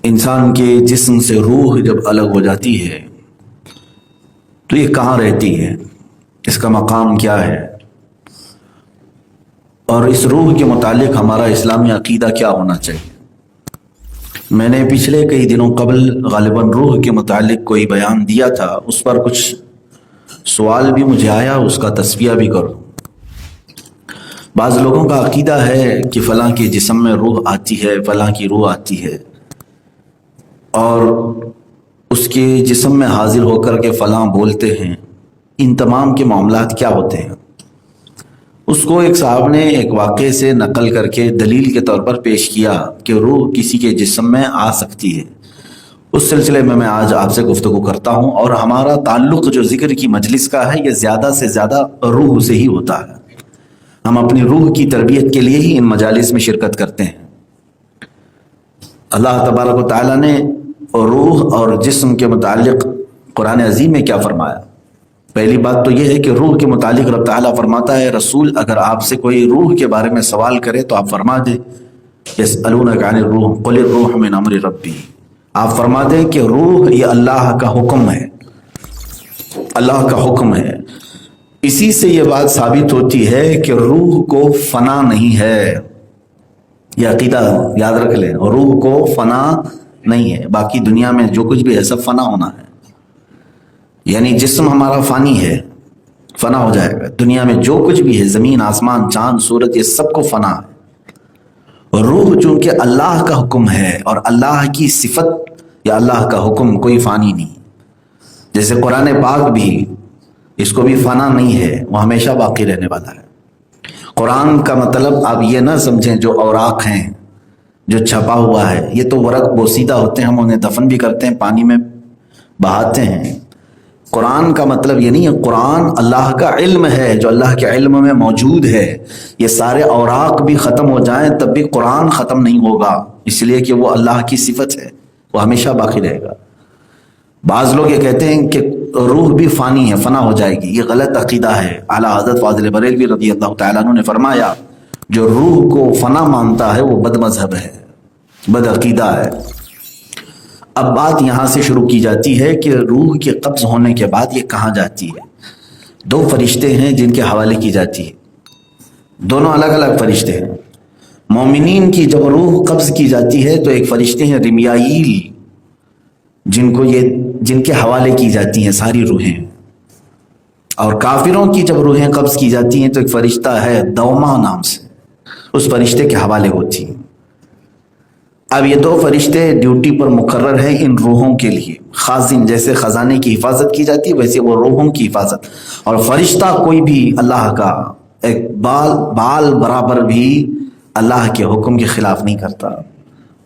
انسان کے جسم سے روح جب الگ ہو جاتی ہے تو یہ کہاں رہتی ہے، اس کا مقام کیا ہے، اور اس روح کے متعلق ہمارا اسلامی عقیدہ کیا ہونا چاہیے۔ میں نے پچھلے کئی دنوں قبل غالباً روح کے متعلق کوئی بیان دیا تھا، اس پر کچھ سوال بھی مجھے آیا، اس کا تصفیہ بھی کروں۔ بعض لوگوں کا عقیدہ ہے کہ فلاں کے جسم میں روح آتی ہے، فلاں کی روح آتی ہے، اور اس کے جسم میں حاضر ہو کر کے فلاں بولتے ہیں۔ ان تمام کے معاملات کیا ہوتے ہیں؟ اس کو ایک صاحب نے ایک واقعے سے نقل کر کے دلیل کے طور پر پیش کیا کہ روح کسی کے جسم میں آ سکتی ہے۔ اس سلسلے میں آج آپ سے گفتگو کرتا ہوں، اور ہمارا تعلق جو ذکر کی مجلس کا ہے یہ زیادہ سے زیادہ روح سے ہی ہوتا ہے۔ ہم اپنی روح کی تربیت کے لیے ہی ان مجالس میں شرکت کرتے ہیں۔ اللہ تبارک و تعالیٰ نے روح اور جسم کے متعلق قرآن عظیم میں کیا فرمایا؟ پہلی بات تو یہ ہے کہ روح کے متعلق رب تعالیٰ فرماتا ہے، رسول اگر آپ سے کوئی روح کے بارے میں سوال کرے تو آپ فرما دیں یسألونک عن الروح قل الروح من امر ربی، آپ فرما دیں کہ روح یہ اللہ کا حکم ہے، اللہ کا حکم ہے۔ اسی سے یہ بات ثابت ہوتی ہے کہ روح کو فنا نہیں ہے، یہ عقیدہ یاد رکھ لیں، روح کو فنا نہیں ہے۔ باقی دنیا میں جو کچھ بھی ہے سب فنا ہونا ہے، یعنی جسم ہمارا فانی ہے، فنا ہو جائے گا۔ دنیا میں جو کچھ بھی ہے، زمین، آسمان، چاند، سورج، یہ سب کو فنا ہے۔ روح چونکہ اللہ کا حکم ہے اور اللہ کی صفت یا اللہ کا حکم، کوئی فانی نہیں۔ جیسے قرآن پاک بھی، اس کو بھی فنا نہیں ہے، وہ ہمیشہ باقی رہنے والا ہے۔ قرآن کا مطلب آپ یہ نہ سمجھیں جو اوراق ہیں، جو چھپا ہوا ہے، یہ تو ورق بوسیدہ ہوتے ہیں، ہم انہیں دفن بھی کرتے ہیں، پانی میں بہاتے ہیں۔ قرآن کا مطلب یہ نہیں ہے، قرآن اللہ کا علم ہے جو اللہ کے علم میں موجود ہے۔ یہ سارے اوراق بھی ختم ہو جائیں تب بھی قرآن ختم نہیں ہوگا، اس لیے کہ وہ اللہ کی صفت ہے، وہ ہمیشہ باقی رہے گا۔ بعض لوگ یہ کہتے ہیں کہ روح بھی فانی ہے، فنا ہو جائے گی، یہ غلط عقیدہ ہے۔ اعلیٰ حضرت فاضل بریلوی رضی اللہ تعالیٰ عنہ نے فرمایا جو روح کو فنا مانتا ہے وہ بد مذہب ہے، بد عقیدہ ہے۔ اب بات یہاں سے شروع کی جاتی ہے کہ روح کے قبض ہونے کے بعد یہ کہاں جاتی ہے۔ دو فرشتے ہیں جن کے حوالے کی جاتی ہے، دونوں الگ الگ فرشتے ہیں۔ مومنین کی جب روح قبض کی جاتی ہے تو ایک فرشتے ہیں رمیائیل، جن کے حوالے کی جاتی ہیں ساری روحیں، اور کافروں کی جب روحیں قبض کی جاتی ہیں تو ایک فرشتہ ہے دوما نام سے، اس فرشتے کے حوالے ہوتی ہیں۔ اب یہ دو فرشتے ڈیوٹی پر مقرر ہیں ان روحوں کے لیے، خازن جیسے خزانے کی حفاظت کی جاتی ہے ویسے وہ روحوں کی حفاظت۔ اور فرشتہ کوئی بھی اللہ کا ایک بال برابر بھی اللہ کے حکم کے خلاف نہیں کرتا،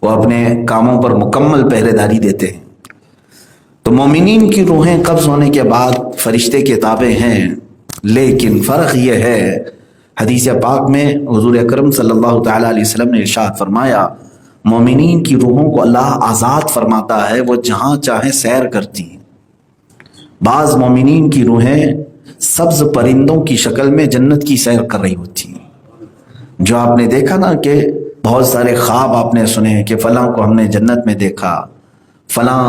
وہ اپنے کاموں پر مکمل پہرے داری دیتے ہیں۔ تو مومنین کی روحیں قبض ہونے کے بعد فرشتے کے تابع ہیں، لیکن فرق یہ ہے، حدیث پاک میں حضور اکرم صلی اللہ تعالیٰ علیہ وسلم نے ارشاد فرمایا مومنین کی روحوں کو اللہ آزاد فرماتا ہے، وہ جہاں چاہیں سیر کرتی ہیں۔ بعض مومنین کی روحیں سبز پرندوں کی شکل میں جنت کی سیر کر رہی ہوتی ہیں، جو آپ نے دیکھا نا کہ بہت سارے خواب آپ نے سنے کہ فلاں کو ہم نے جنت میں دیکھا، فلاں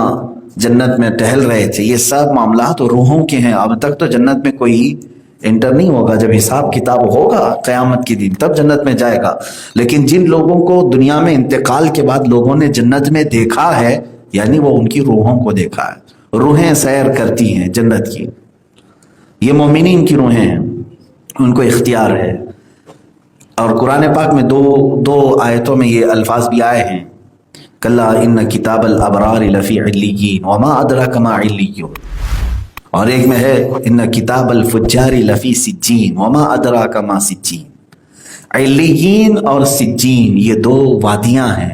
جنت میں ٹہل رہے تھے، یہ سب معاملات روحوں کے ہیں۔ اب تک تو جنت میں کوئی انٹر نہیں ہوگا، جب حساب کتاب ہوگا قیامت کے دن تب جنت میں جائے گا۔ لیکن جن لوگوں کو دنیا میں انتقال کے بعد لوگوں نے جنت میں دیکھا ہے، یعنی وہ ان کی روحوں کو دیکھا ہے، روحیں سیر کرتی ہیں جنت کی۔ یہ مومنین کی روحیں ہیں، ان کو اختیار ہے۔ اور قرآن پاک میں دو آیتوں میں یہ الفاظ بھی آئے ہیں، کلا ان کتاب الابرار لفی علیین وما ادراک ما علیون، اور ایک میں ہے ان کتاب الفجار لفی سجین وما ادراک ما سجین۔ علیین اور سجین یہ دو وادیاں ہیں۔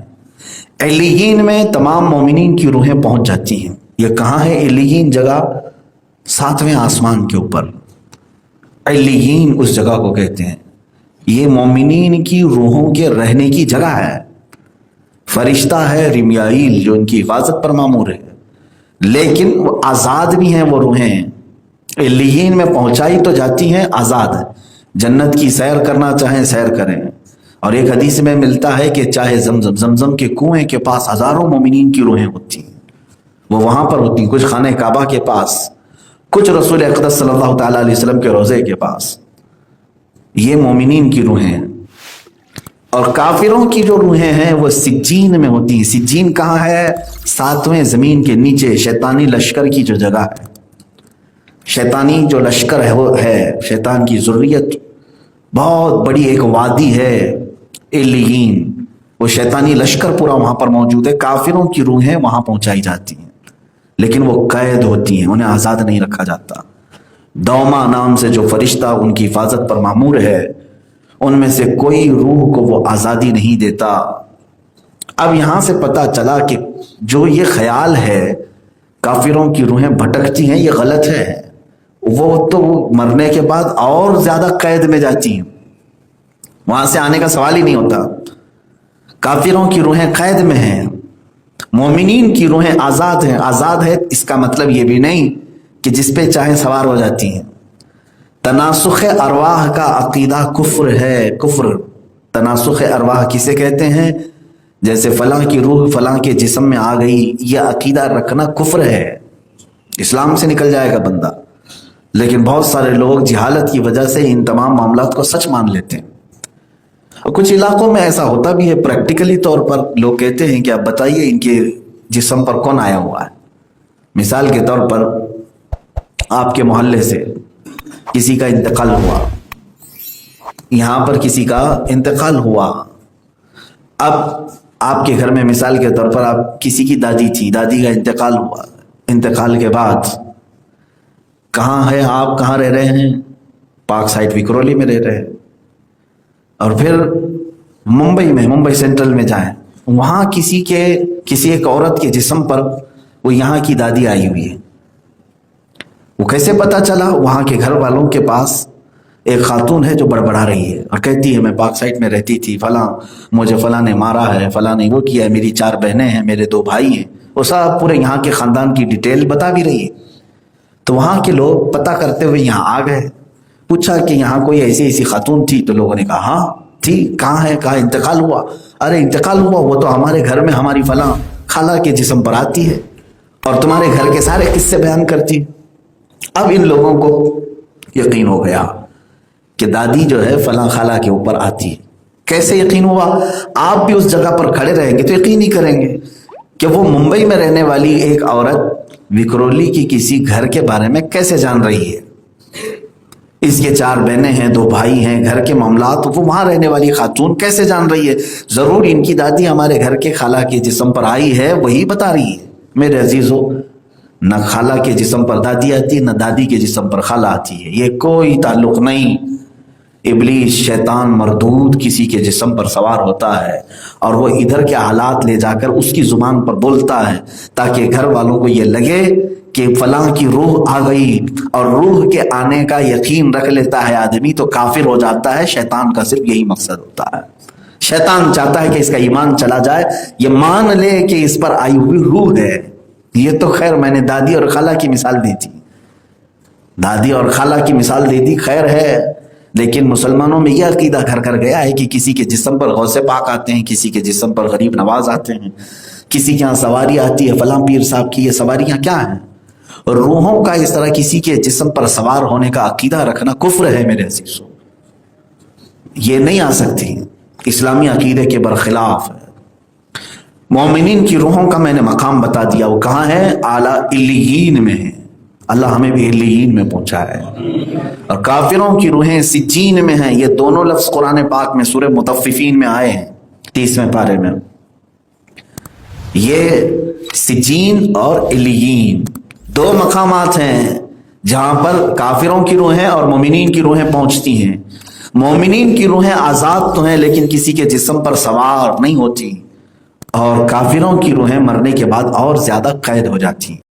علیین میں تمام مومنین کی روحیں پہنچ جاتی ہیں۔ یہ کہاں ہے علیین جگہ؟ 7ویں آسمان کے اوپر علیین اس جگہ کو کہتے ہیں۔ یہ مومنین کی روحوں کے رہنے کی جگہ ہے۔ فرشتہ ہے رمیائیل جو ان کی حفاظت پر مامور ہے، لیکن وہ آزاد بھی ہیں، وہ روحیں علیین میں پہنچائی تو جاتی ہیں، آزاد ہے، جنت کی سیر کرنا چاہیں سیر کریں، اور ایک حدیث میں ملتا ہے کہ چاہے زمزم کے کنویں کے پاس ہزاروں مومنین کی روحیں ہوتی ہیں، وہ وہاں پر ہوتی ہیں، کچھ خانہ کعبہ کے پاس، کچھ رسول اقدس صلی اللہ تعالیٰ علیہ وسلم کے روضے کے پاس. یہ مومنین کی روحیں ہیں. اور کافروں کی جو روحیں ہیں وہ سجین میں ہوتی ہیں. سجین کہاں ہے؟ 7ویں زمین کے نیچے شیطانی لشکر کی جو جگہ ہے. شیطانی جو لشکر ہے وہ ہے شیطان کی ذریت، بہت بڑی ایک وادی ہے علیین، وہ شیطانی لشکر پورا وہاں پر موجود ہے. کافروں کی روحیں وہاں پہنچائی جاتی ہیں، لیکن وہ قید ہوتی ہیں، انہیں آزاد نہیں رکھا جاتا. دوما نام سے جو فرشتہ ان کی حفاظت پر مامور ہے، ان میں سے کوئی روح کو وہ آزادی نہیں دیتا. اب یہاں سے پتہ چلا کہ جو یہ خیال ہے کافروں کی روحیں بھٹکتی ہیں، یہ غلط ہے. وہ تو مرنے کے بعد اور زیادہ قید میں جاتی ہیں، وہاں سے آنے کا سوال ہی نہیں ہوتا. کافروں کی روحیں قید میں ہیں، مومنین کی روحیں آزاد ہیں. آزاد ہے اس کا مطلب یہ بھی نہیں کہ جس پہ چاہے سوار ہو جاتی ہیں. تناسخ ارواح کا عقیدہ کفر ہے. کفر، تناسخ ارواح کسے کہتے ہیں؟ جیسے فلاں کی روح فلاں کے جسم میں آ گئی، یہ عقیدہ رکھنا کفر ہے، اسلام سے نکل جائے گا بندہ. لیکن بہت سارے لوگ جہالت کی وجہ سے ان تمام معاملات کو سچ مان لیتے ہیں. اور کچھ علاقوں میں ایسا ہوتا بھی ہے، پریکٹیکلی طور پر لوگ کہتے ہیں کہ آپ بتائیے ان کے جسم پر کون آیا ہوا ہے. مثال کے طور پر آپ کے محلے سے کسی کا انتقال ہوا، یہاں پر کسی کا انتقال ہوا. اب آپ کے گھر میں مثال کے طور پر آپ کسی کی دادی تھی، دادی کا انتقال ہوا. انتقال کے بعد کہاں ہے آپ؟ کہاں رہ رہے ہیں؟ پارک سائٹ وکرولی میں رہ رہے ہیں. اور پھر ممبئی میں، ممبئی سینٹرل میں جائیں، وہاں کسی ایک عورت کے جسم پر وہ یہاں کی دادی آئی ہوئی ہے. وہ کیسے پتا چلا؟ وہاں کے گھر والوں کے پاس ایک خاتون ہے جو بڑبڑا رہی ہے اور کہتی ہے میں پارک سائٹ میں رہتی تھی، فلاں مجھے فلاں نے مارا ہے، فلاں نے وہ کیا ہے، میری 4 بہنیں ہیں، میرے 2 بھائی ہیں. وہ سب پورے یہاں کے خاندان کی ڈیٹیل بتا بھی رہی ہے. تو وہاں کے لوگ پتہ کرتے ہوئے یہاں آ گئے. پوچھا کہ یہاں کوئی ایسی خاتون تھی؟ تو لوگوں نے کہا ہاں تھی. کہاں ہے؟ کہا انتقال ہوا. ارے انتقال ہوا؟ وہ تو ہمارے گھر میں ہماری فلاں خالہ کے جسم پر آتی ہے اور تمہارے گھر کے سارے قصے بیان کرتی. اب ان لوگوں کو یقین ہو گیا کہ دادی جو ہے فلاں خالہ کے اوپر آتی ہے. کیسے یقین ہوا؟ آپ بھی اس جگہ پر کھڑے رہیں گے تو یقین ہی کریں گے کہ وہ ممبئی میں رہنے والی ایک عورت وکرولی کی کسی گھر کے بارے میں کیسے جان رہی ہے. اس کے 4 بہنیں ہیں، 2 بھائی ہیں، گھر کے معاملات وہ وہاں رہنے والی خاتون کیسے جان رہی ہے؟ ضرور ان کی دادی ہمارے گھر کے خالہ کے جسم پر آئی ہے، وہی بتا رہی ہے. میرے عزیزو، نہ خالہ کے جسم پر دادی آتی ہے، نہ دادی کے جسم پر خالہ آتی ہے. یہ کوئی تعلق نہیں. ابلیس، شیطان مردود کسی کے جسم پر سوار ہوتا ہے اور وہ ادھر کے حالات لے جا کر اس کی زبان پر بولتا ہے تاکہ گھر والوں کو یہ لگے کہ فلاں کی روح آ گئی. اور روح کے آنے کا یقین رکھ لیتا ہے آدمی تو کافر ہو جاتا ہے. شیطان کا صرف یہی مقصد ہوتا ہے. شیطان چاہتا ہے کہ اس کا ایمان چلا جائے، یہ مان لے کہ اس پر آئی ہوئی روح ہے. یہ تو خیر میں نے دادی اور خالہ کی مثال دی تھی، دادی اور خالہ کی مثال دے دی، خیر ہے. لیکن مسلمانوں میں یہ عقیدہ گھر کر گیا ہے کہ کسی کے جسم پر غوث پاک آتے ہیں، کسی کے جسم پر غریب نواز آتے ہیں، کسی کے یہاں سواری آتی ہے فلاں پیر صاحب کی. یہ سواریاں کیا ہیں؟ روحوں کا اس طرح کسی کے جسم پر سوار ہونے کا عقیدہ رکھنا کفر ہے میرے عزیزو. یہ نہیں آ سکتی، اسلامی عقیدے کے برخلاف ہے. مومنین کی روحوں کا میں نے مقام بتا دیا، وہ کہاں ہے؟ اعلیٰ علیین میں ہے. اللہ ہمیں بھی علیین میں پہنچا ہے. اور کافروں کی روحیں سجین میں ہیں. یہ دونوں لفظ قرآن پاک میں سورہ مطففین میں آئے ہیں 30ویں پارے میں. یہ سجین اور علیین 2 مقامات ہیں جہاں پر کافروں کی روحیں اور مومنین کی روحیں پہنچتی ہیں. مومنین کی روحیں آزاد تو ہیں لیکن کسی کے جسم پر سوار نہیں ہوتی، اور کافروں کی روحیں مرنے کے بعد اور زیادہ قید ہو جاتی ہیں.